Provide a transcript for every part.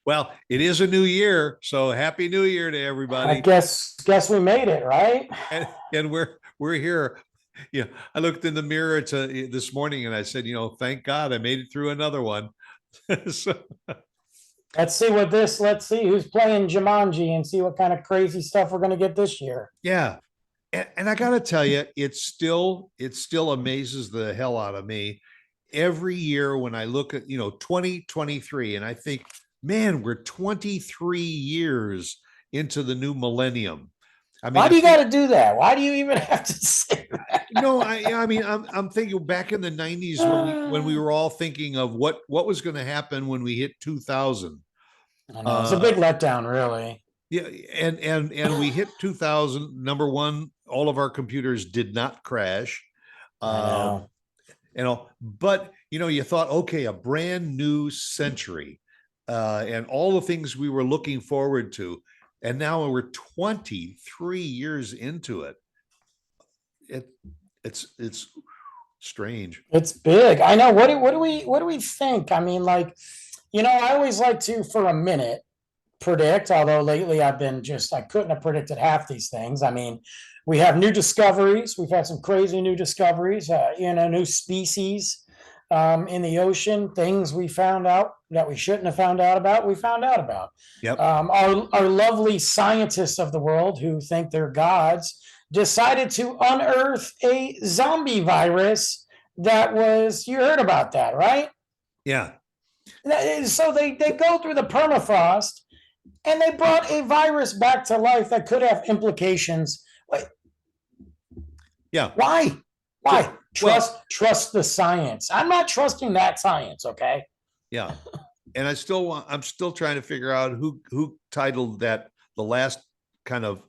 Well, it is a new year, so happy New Year to I everybody. guess we made it, right? And we're here. Yeah, I looked in the mirror this morning and I said, thank God I made it through another one. So, Let's see who's playing Jumanji and see what kind of crazy stuff we're gonna get this year. yeah, and I got to tell you, it still amazes the hell out of me every year when I look at 2023 and I think, man, we're 23 years into the new millennium. I mean, Why I do you think gotta do that? Why do you even have to say no, I mean, I'm thinking back in the 90s when we that? were all thinking of what was going to happen when we hit 2000. I know it's a Uh, big letdown, really. yeah, and we hit 2000. Number one, all of our computers did not crash. I Uh, know. but you thought, okay, a brand new century, and all the things we were looking forward to, and now we're 23 years into it. It it's strange. It's big. I know. What do we think? I mean, like, I always like to, for a minute, predict, although lately I couldn't have predicted half these things. I mean, we have new discoveries. We've had some crazy new discoveries, new species in the ocean, things we found out that we shouldn't have found out about, we found out about. Yep. Our lovely scientists of the world who think they're gods decided to unearth a zombie virus that was, you heard about that, right? Yeah. So they go through the permafrost and they brought a virus back to life that could have implications. Wait, Yeah. why? So, Why? well, Trust the science. I'm not trusting that science, okay? yeah. And I'm still trying to figure out who titled that the last kind of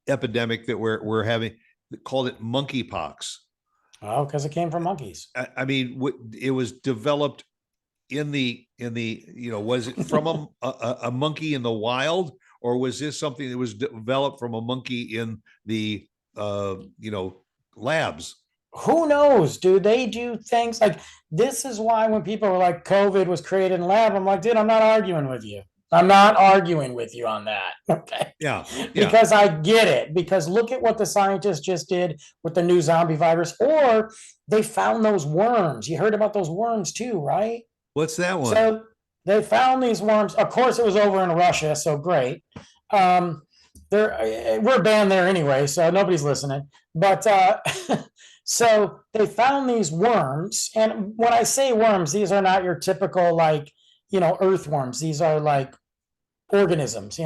epidemic that we're having, called it monkeypox. Oh, because it came from monkeys. I mean, it was developed was it from a monkey in the wild, or was this something that was developed from a monkey in the labs? Who knows, dude? They do things like this is why when people were like COVID was created in lab, I'm like, dude, I'm not arguing with you. I'm not arguing with you on that. Okay. Yeah. Yeah. Because I get it. Because look at what the scientists just did with the new zombie virus, or they found those worms. You heard about those worms too, right? What's that one? So they found these worms. Of course, it was over in Russia, so great. Um, we're banned there anyway, so nobody's listening. But so they found these worms, and when I say worms, these are not your typical like earthworms. These are like organisms,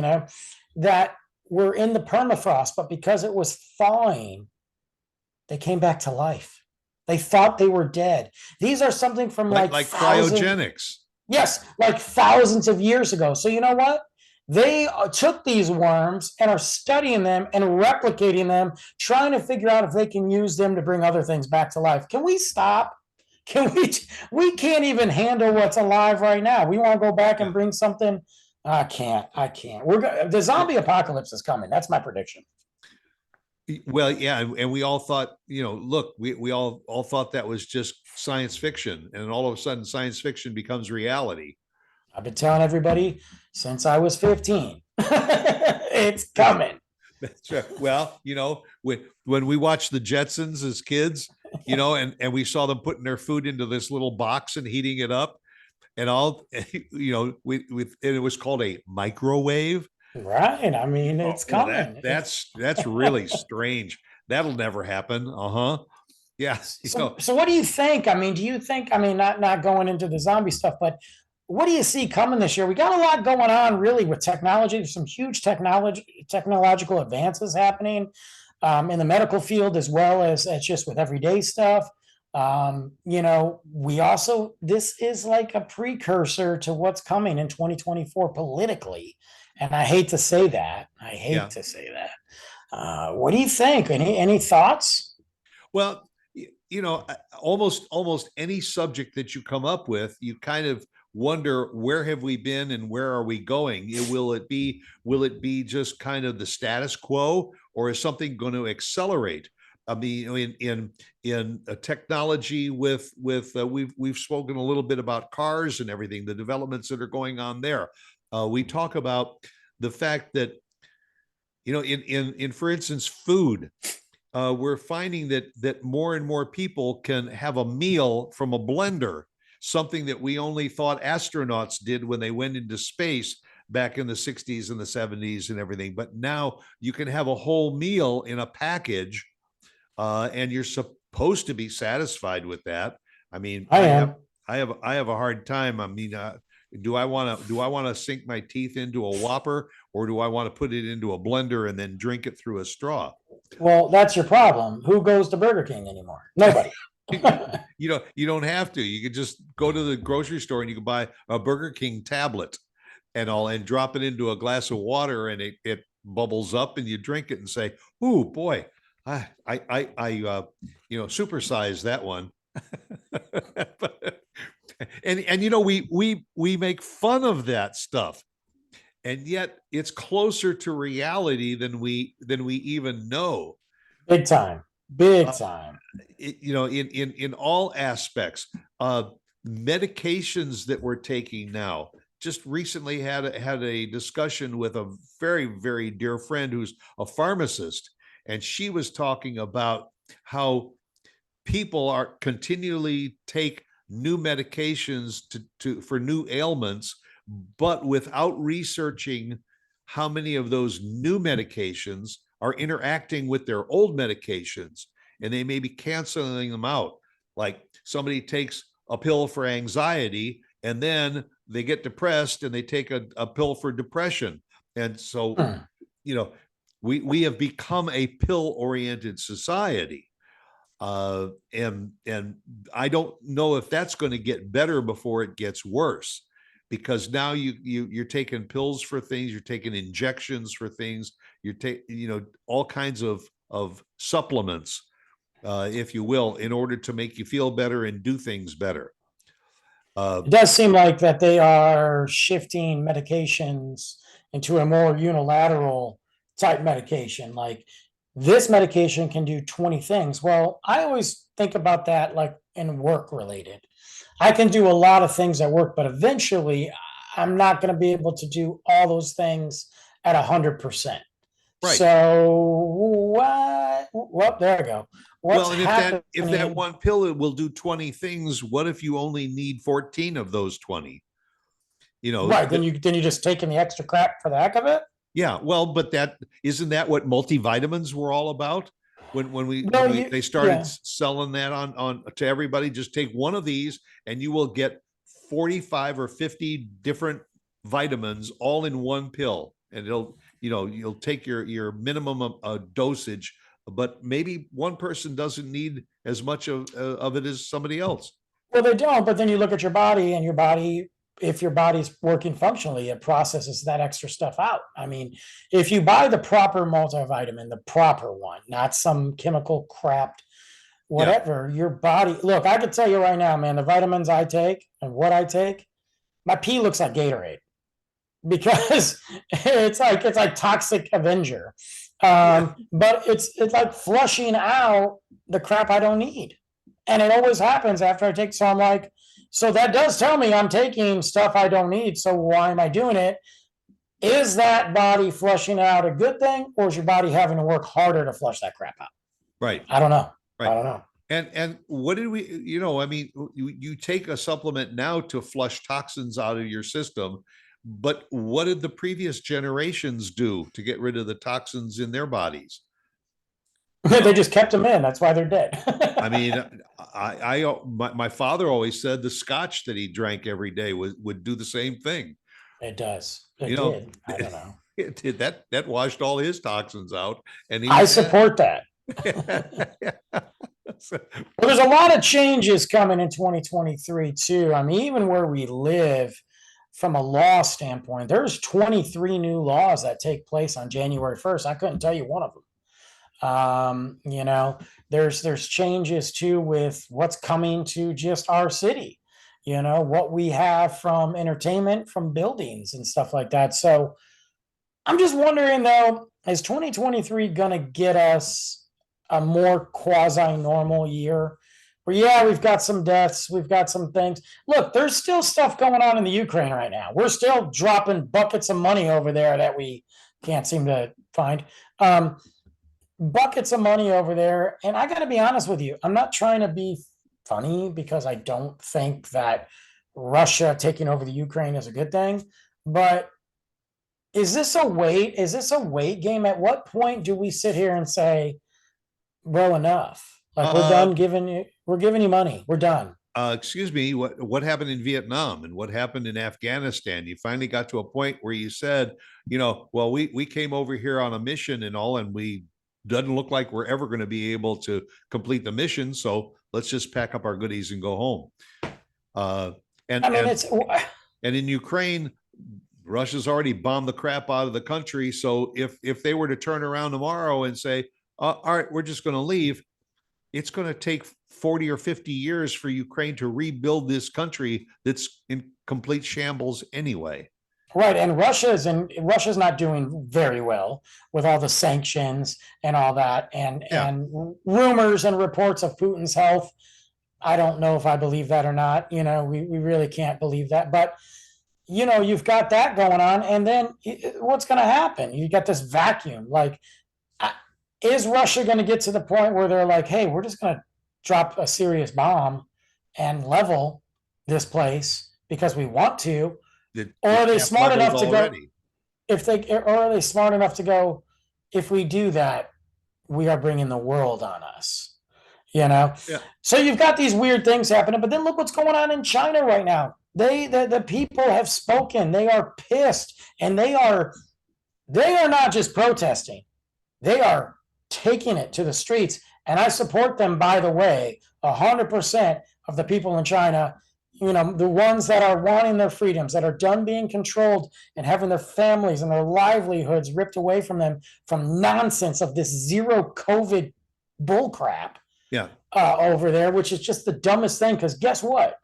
that were in the permafrost, but because it was thawing, they came back to life. They thought they were dead. These are something from like like like thousands. cryogenics. Yes, like thousands of years ago. So you know what? They took these worms and are studying them and replicating them, trying to figure out if they can use them to bring other things back to life. Can we stop? Can we? We can't even handle what's alive right now. We want to go back Yeah. and bring something. I can't. I can't. The zombie apocalypse is coming. That's my prediction. Well, yeah, and we all thought, look, we all thought that was just science fiction, and all of a sudden, science fiction becomes reality. I've been telling everybody since I was 15. It's That's coming. that's right. Well, when we watched the Jetsons as kids, and we saw them putting their food into this little box and heating it up, and all, and it was called a microwave. Right. I mean, Oh, it's well, that coming. that's really strange. That'll never happen. Uh-huh. Yeah. So what do you think? I mean, do you think, I mean, not going into the zombie stuff, but what do you see coming this year? We got a lot going on really with technology. There's some huge technological advances happening in the medical field as well as just with everyday stuff. We also, this is like a precursor to what's coming in 2024 politically. And I hate to say that. I hate Yeah. to say that. What do you think? Any thoughts? Well, almost any subject that you come up with, you kind of wonder, where have we been and where are we going? Will it be just kind of the status quo, or is something going to accelerate? I mean, in a technology with we've spoken a little bit about cars and everything, the developments that are going on there. We talk about the fact that, in for instance, food. We're finding that more and more people can have a meal from a blender, something that we only thought astronauts did when they went into space back in the 60s and the 70s and everything. But now you can have a whole meal in a package, and you're supposed to be satisfied with that. I mean, I am. I have a hard time. I mean, do I want to sink my teeth into a Whopper, or do I want to put it into a blender and then drink it through a straw? Well, that's your problem. Who goes to Burger King anymore? Nobody. You don't have to. You could just go to the grocery store and you can buy a Burger King tablet and drop it into a glass of water, and it bubbles up and you drink it and say, "Ooh, boy, I supersize that one." And we make fun of that stuff, and yet it's closer to reality than we even know. Big time. Big Uh, time. in all aspects. Medications that we're taking now. Just recently had a discussion with a very, very dear friend who's a pharmacist, and she was talking about how people are continually take new medications for new ailments, but without researching how many of those new medications are interacting with their old medications, and they may be canceling them out. Like somebody takes a pill for anxiety and then they get depressed and they take a pill for depression. And so, Hmm. we have become a pill oriented society. And I don't know if that's going to get better before it gets worse, because now you're taking pills for things, you're taking injections for things, you're taking all kinds of supplements, if you will, in order to make you feel better and do things better. It does seem like that they are shifting medications into a more unilateral type medication. Like this medication can do 20 things. Well, I always think about that like in work related. I can do a lot of things at work, but eventually I'm not going to be able to do all those things at 100%. Right. So what? Well, there I go. What's Well, and if that happening? one pill will do 20 things, what if you only need 14 of those 20? Right, then you just taking the extra crap for the heck of it. Yeah, well, but that isn't that what multivitamins were all about? No, They started yeah. selling that on to everybody. Just take one of these and you will get 45 or 50 different vitamins all in one pill. And you'll take your minimum dosage, but maybe one person doesn't need as much of it as somebody else. Well, they don't, but then you look at your body and your body, if your body's working functionally, it processes that extra stuff out. I mean, if you buy the proper multivitamin, the proper one, not some chemical crap, Yeah, whatever, your body, look, I can tell you right now, man, the vitamins I take and what I take, my pee looks like Gatorade because it's like Toxic Avenger. yeah, But it's like flushing out the crap I don't need. And it always happens after I take. So I'm like, so that does tell me I'm taking stuff I don't need. So why am I doing it? Is that body flushing out a good thing, or is your body having to work harder to flush that crap out? right, I don't know. I right. don't know. And what did we, I mean, you take a supplement now to flush toxins out of your system, but what did the previous generations do to get rid of the toxins in their bodies? They just kept them in. That's why they're dead. I mean, my father always said the scotch that he drank every day would do the same thing. It does. It You know, did. I don't know. it did that washed all his toxins out, and he I was support that. So, Well, there's a lot of changes coming in 2023 too. I mean, even where we live from a law standpoint, there's 23 new laws that take place on January 1st. I couldn't tell you one of them. There's changes too with what's coming to just our city, what we have from entertainment, from buildings and stuff like that. So I'm just wondering though, is 2023 gonna get us a more quasi normal year Well, yeah, we've got some deaths, we've got some things. Look, there's still stuff going on in the Ukraine right now. We're still dropping buckets of money over there that we can't seem to find. Um, Buckets of money over there. And I got to be honest with you, I'm not trying to be funny because I don't think that Russia taking over the Ukraine is a good thing. But is this a wait? Is this a wait game? At what point do we sit here and say, well, enough? Like we're Uh, done giving you, we're giving you money. We're done. excuse me, what happened in Vietnam and what happened in Afghanistan? You finally got to a point where you said, well, we came over here on a mission and all, and we doesn't look like we're ever going to be able to complete the mission. So let's just pack up our goodies and go home. Uh, and I mean, and it's and in Ukraine, Russia's already bombed the crap out of the country. So if they were to turn around tomorrow and say, all right, we're just going to leave, it's going to take 40 or 50 years for Ukraine to rebuild this country that's in complete shambles anyway. right. And Russia's not doing very well with all the sanctions and all that, and Yeah. rumors and reports of Putin's health. I don't know if I believe that or not. We really can't believe that. But you've got that going on, and then what's going to happen? You got this vacuum. Like, is Russia going to get to the point where they're like, "Hey, we're just going to drop a serious bomb and level this place because we want to"? Or are they smart enough to go? Or are they smart enough to go? If we do that, we are bringing the world on us. Yeah. So you've got these weird things happening, but then look what's going on in China right now. The people have spoken. They are pissed, and they are not just protesting. They are taking it to the streets, and I support them, by the way, 100% of the people in China, the ones that are wanting their freedoms, that are done being controlled and having their families and their livelihoods ripped away from them from nonsense of this zero COVID bullcrap. Yeah. Over there, which is just the dumbest thing, because guess what?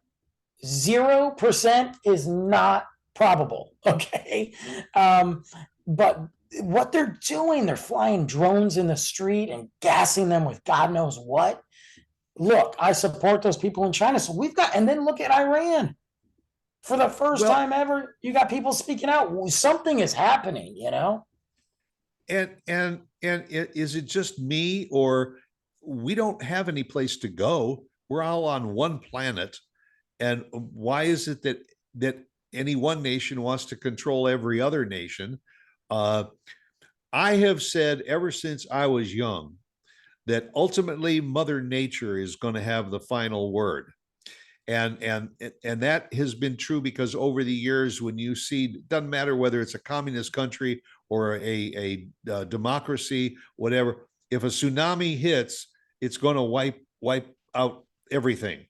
0% is not probable. Okay. But what they're doing, they're flying drones in the street and gassing them with God knows what. Look, I support those people in China. So and then look at Iran. For the first time ever, you got people speaking out. Something is happening, And is it just me, or we don't have any place to go? We're all on one planet. And why is it that any one nation wants to control every other nation? I have said ever since I was young that ultimately Mother Nature is going to have the final word. And that has been true because over the years, when you see, doesn't matter whether it's a communist country or a democracy, whatever, if a tsunami hits, it's going to wipe out everything.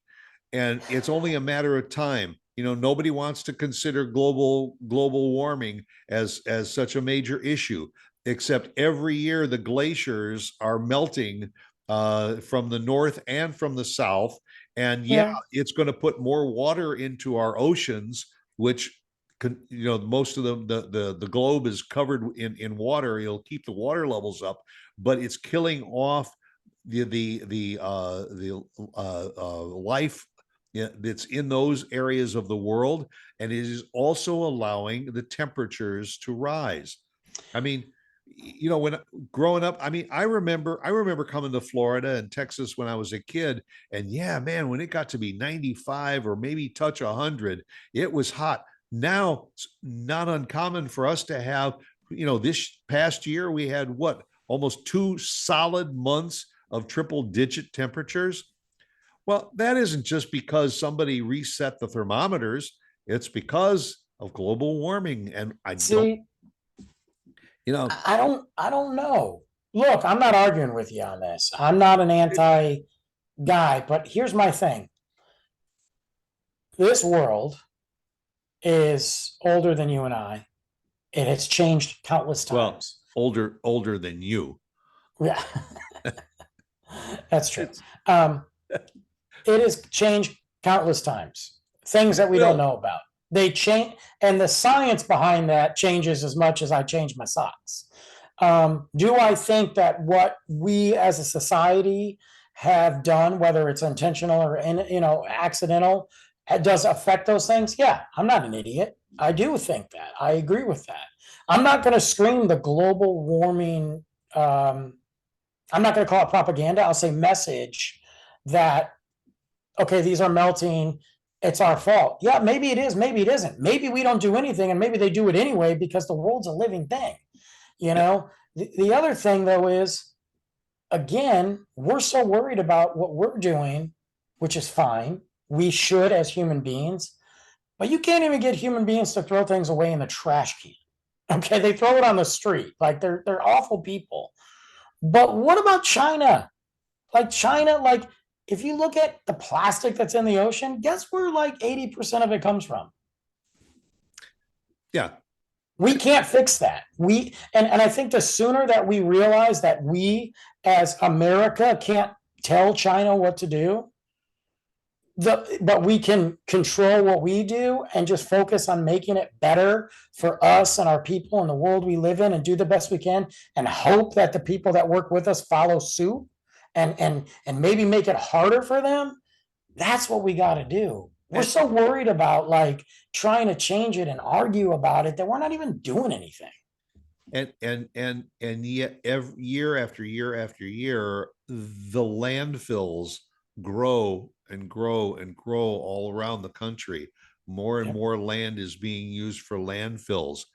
And it's only a matter of time. Nobody wants to consider global warming as such a major issue, except every year the glaciers are melting from the north and from the south. And it's going to put more water into our oceans, which most of the globe is covered in water. It'll keep the water levels up, but it's killing off the life that's in those areas of the world, and it is also allowing the temperatures to rise. I mean, when growing up, I remember coming to Florida and Texas when I was a kid, and yeah, man, when it got to be 95 or maybe touch 100, it was hot. Now it's not uncommon for us to have, this past year we had almost 2 solid months of triple-digit temperatures. Well, that isn't just because somebody reset the thermometers. It's because of global warming. And I don't know. Look, I'm not arguing with you on this. I'm not an anti guy, but here's my thing. This world is older than you and I. It has changed countless times. Well, older than you. Yeah. That's true. It has changed countless times. Things that we don't know about. They change, and the science behind that changes as much as I change my socks. Do I think that what we as a society have done, whether it's intentional or accidental, it does affect those things. Yeah, I'm not an idiot. I do think that. I agree with that. I'm not going to scream the global warming. I'm not going to call it propaganda. I'll say message that, okay, these are melting. It's our fault. Yeah, maybe it is. Maybe it isn't. Maybe we don't do anything and maybe they do it anyway because the world's a living thing. The other thing, though, is, again, we're so worried about what we're doing, which is fine. We should as human beings, but you can't even get human beings to throw things away in the trash can. Okay, they throw it on the street. Like they're awful people. But what about China? Like if you look at the plastic that's in the ocean, guess where like 80% of it comes from? Yeah. We can't fix that. And I think the sooner that we realize that we as America can't tell China what to do, but we can control what we do and just focus on making it better for us and our people and the world we live in, and do the best we can and hope that the people that work with us follow suit and maybe make it harder for them. That's what we got to do. We're so worried about like trying to change it and argue about it that we're not even doing anything. And yet every year after year after year, the landfills grow and grow and grow all around the country. More and more land is being used for landfills.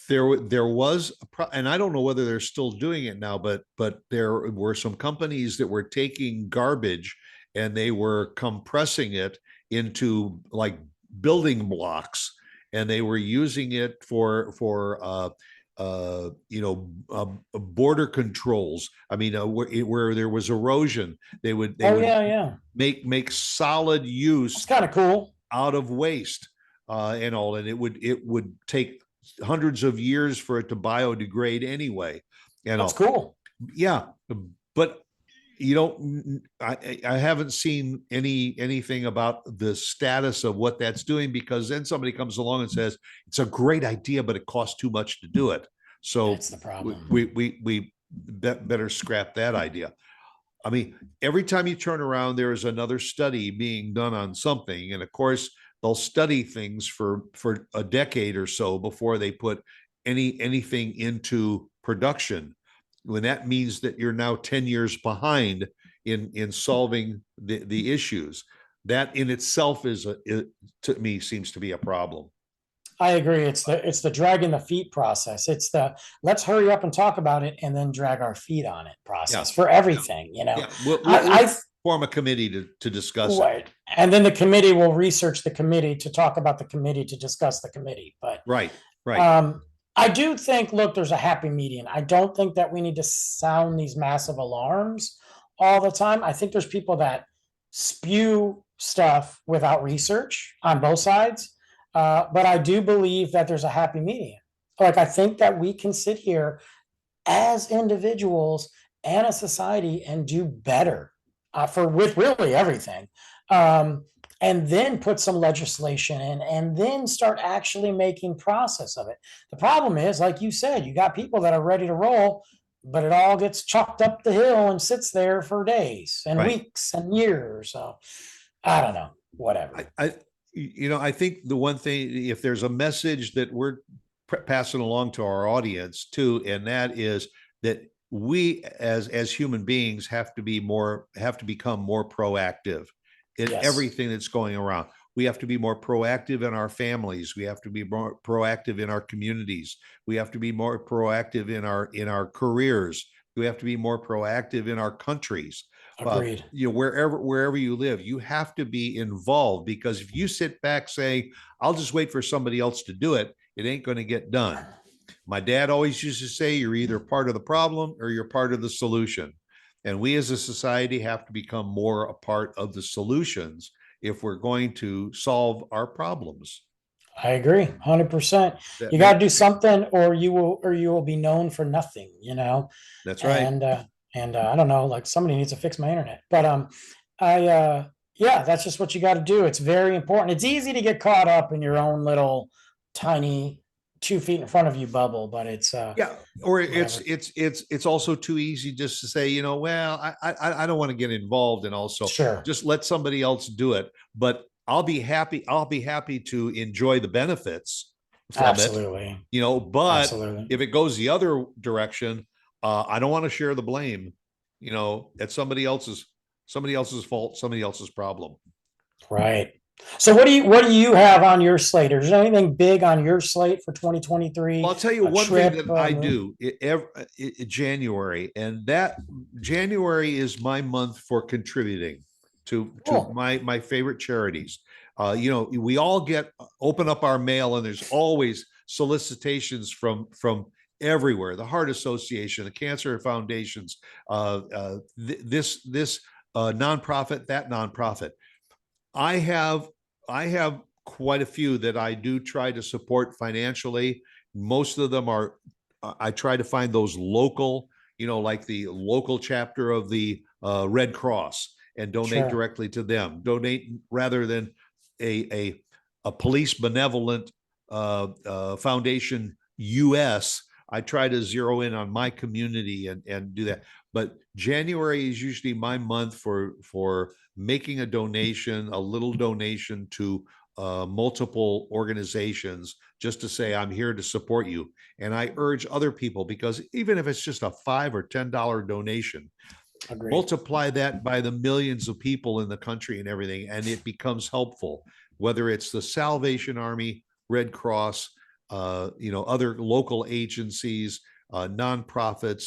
There was and I don't know whether they're still doing it now, but there were some companies that were taking garbage and they were compressing it into like building blocks, and they were using it for border controls. I mean, where there was erosion, they would make solid use. It's kind of cool out of waste and all, and it would take hundreds of years for it to biodegrade anyway. And that's cool. Yeah, but I haven't seen anything about the status of what that's doing, because then somebody comes along and says it's a great idea, but it costs too much to do it. So that's the problem. We better scrap that idea. I mean, every time you turn around, there is another study being done on something, and of course they'll study things for a decade or so before they put anything into production, when that means that you're now 10 years behind in solving the issues. That in itself to me seems to be a problem. I agree. It's the dragging the feet process. It's the let's hurry up and talk about it and then drag our feet on it process for everything. We'll form a committee to discuss it. And then the committee will research the committee to talk about the committee to discuss the committee. But right. I do think, look, there's a happy median. I don't think that we need to sound these massive alarms all the time. I think there's people that spew stuff without research on both sides. But I do believe that there's a happy median. Like, I think that we can sit here as individuals and a society and do better with really everything. And then put some legislation in and then start actually making process of it. The problem is, like you said, you got people that are ready to roll, but it all gets chalked up the hill and sits there for days and weeks and years. So I don't know, whatever. I think the one thing, if there's a message that we're passing along to our audience too, and that is that we as human beings have to become more proactive in everything that's going around. We have to be more proactive in our families. We have to be more proactive in our communities. We have to be more proactive in our careers. We have to be more proactive in our countries. Agreed. Wherever you live, you have to be involved, because if you sit back saying, I'll just wait for somebody else to do it, it ain't going to get done. My dad always used to say, you're either part of the problem or you're part of the solution. And we as a society have to become more a part of the solutions if we're going to solve our problems. I agree 100%. You got to do something or you will be known for nothing, That's right. And I don't know, like somebody needs to fix my internet, but that's just what you got to do. It's very important. It's easy to get caught up in your own little tiny 2 feet in front of you bubble, but it's Yeah, or whatever. it's also too easy just to say, well, I don't want to get involved, and also Sure. just let somebody else do it. But I'll be happy to enjoy the benefits from it, Absolutely. but Absolutely. if it goes the other direction, I don't want to share the blame. It's somebody else's fault, somebody else's problem. Right. So what do you have on your slate? Is there anything big on your slate for Well, 2023? I'll tell you A one thing trip? that I do January, and that January is my month for contributing to Cool. my favorite charities. We all open up our mail, and there's always solicitations from everywhere: the Heart Association, the Cancer Foundations, this nonprofit, that nonprofit. I have I have quite a few that I do try to support financially. Most of them are I try to find those local, like the local chapter of the Red Cross, and donate Sure. directly to them. Donate rather than a a police benevolent foundation US. I try to zero in on my community and do that. But January is usually my month for making a donation, a little donation to multiple organizations, just to say I'm here to support you. And I urge other people, because even if it's just a $5 or $10 donation, Agreed. multiply that by the millions of people in the country and everything, and it becomes helpful. Whether it's the Salvation Army, Red Cross, other local agencies, nonprofits,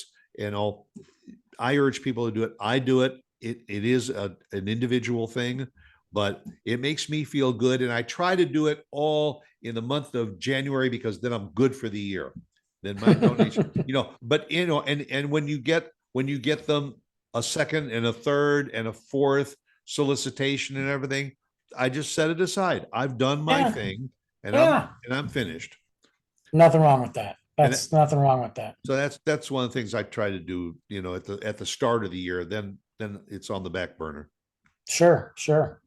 I urge people to do it. I do it. It is an individual thing, but it makes me feel good. And I try to do it all in the month of January, because then I'm good for the year. Then my donation, but and when you get them a second and a third and a fourth solicitation and everything, I just set it aside. I've done my Yeah. thing, and Yeah. I'm finished. Nothing wrong with that. And That's nothing wrong with that. so that's one of the things I try to do, at the start of the year. Then it's on the back burner. Sure. Sure.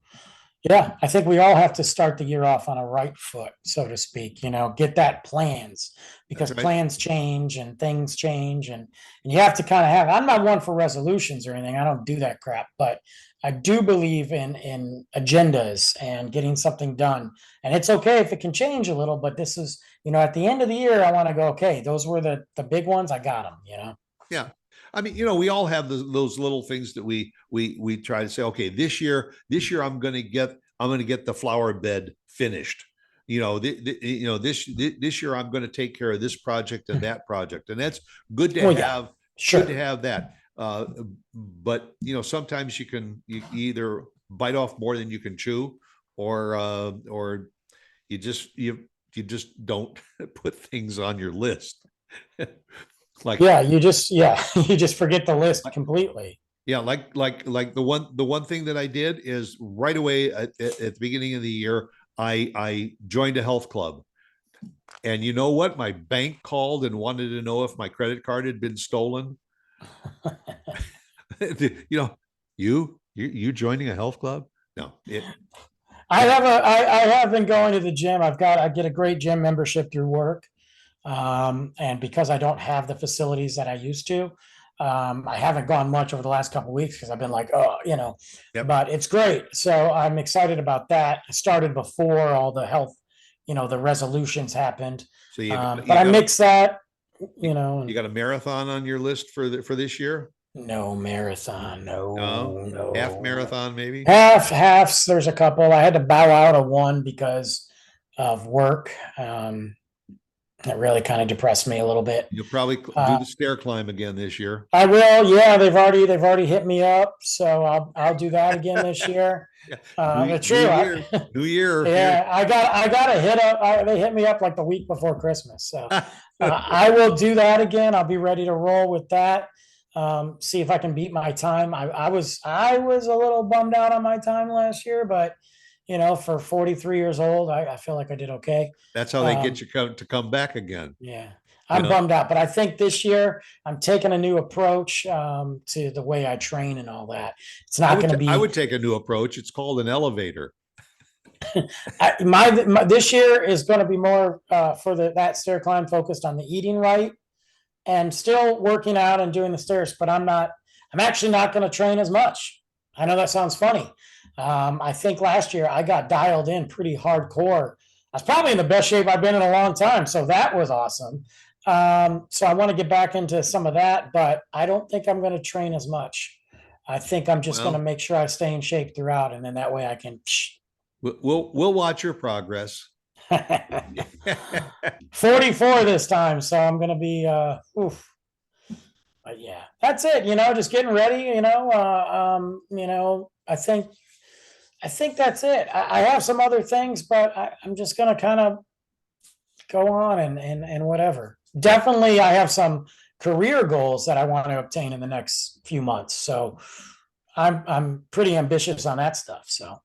Yeah, I think we all have to start the year off on a right foot, so to speak, get that plans, That's because right. plans change and things change, and you have to kind of have, I'm not one for resolutions or anything. I don't do that crap, but I do believe in agendas and getting something done. And it's okay if it can change a little, but this is, at the end of the year, I want to go, okay, those were the big ones. I got them. Yeah. I mean, we all have those little things that we try to say, okay, this year I'm going to get the flower bed finished. This year I'm going to take care of this project and that project, and that's good to Well, have. yeah, Good to sure. have that. But sometimes you either bite off more than you can chew, or you just don't put things on your list. Like, Yeah, you just forget the list completely. yeah, like the one thing that I did is right away at the beginning of the year, I joined a health club. And you know what? My bank called and wanted to know if my credit card had been stolen. you know, you joining a health club? No, I have been going to the gym. I get a great gym membership through work. And because I don't have the facilities that I used to, I haven't gone much over the last couple of weeks because I've been like, oh, yep. but it's great. So I'm excited about that. I started before all the health, the resolutions happened. So you got But you I got mix that, you got a marathon on your list for this year? no marathon, No, no, half no. marathon maybe. Halves, there's a couple. I had to bow out of one because of work. That really kind of depressed me a little bit. You'll probably do Uh, the stair climb again this year. I will. Yeah, they've already hit me up, so I'll do that again this year. Yeah. New, But new true. year, new year. Yeah, I got a hit up. They hit me up like the week before Christmas, so I will do that again. I'll be ready to roll with that. See if I can beat my time. I was a little bummed out on my time last year, but for 43 years old, I feel like I did okay. That's how they get Um, you to come back again. yeah, You I'm know, bummed out, but I think this year I'm taking a new approach to the way I train and all that. It's I not would going to I be. would take a new approach. It's called an elevator. This year is going to be more for that stair climb focused on the eating right and still working out and doing the stairs, but I'm actually not going to train as much. I know that sounds funny. I think last year I got dialed in pretty hardcore. I was probably in the best shape I've been in a long time. So that was awesome. So I want to get back into some of that, but I don't think I'm going to train as much. I think I'm just going to Well, make sure I stay in shape throughout, and then that way I can. we'll watch your progress. 44 this time, so I'm going to be oof. But yeah, that's it. Just getting ready. I think that's it. I have some other things, but I'm just gonna kind of go on and whatever. Definitely, I have some career goals that I want to obtain in the next few months. So I'm pretty ambitious on that stuff. So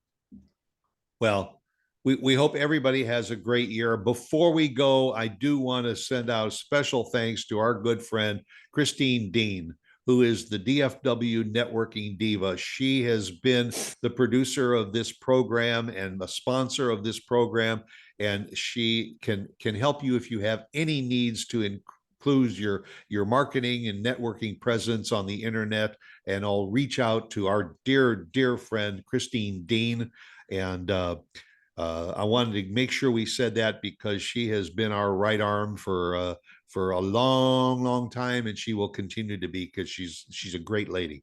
Well, we hope everybody has a great year. Before we go, I do want to send out special thanks to our good friend, Christine Dean, who is the DFW networking diva. She has been the producer of this program and the sponsor of this program, and she can help you if you have any needs to include your marketing and networking presence on the internet. And I'll reach out to our dear friend Christine Dean, and I wanted to make sure we said that because she has been our right arm for a long time, and she will continue to be, because she's a great lady.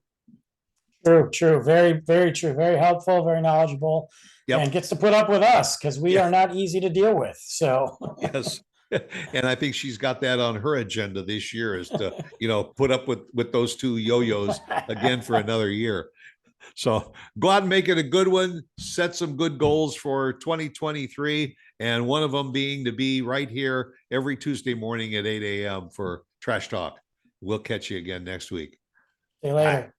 true, very true, very helpful, very knowledgeable, and Yep. gets to put up with us because we Yeah. are not easy to deal with. So Yes. And I think she's got that on her agenda this year, is to put up with those two yo-yos again for another year. So go out and make it a good one. Set some good goals for 2023. And one of them being to be right here every Tuesday morning at 8 a.m. for Trash Talk. We'll catch you again next week. see you later.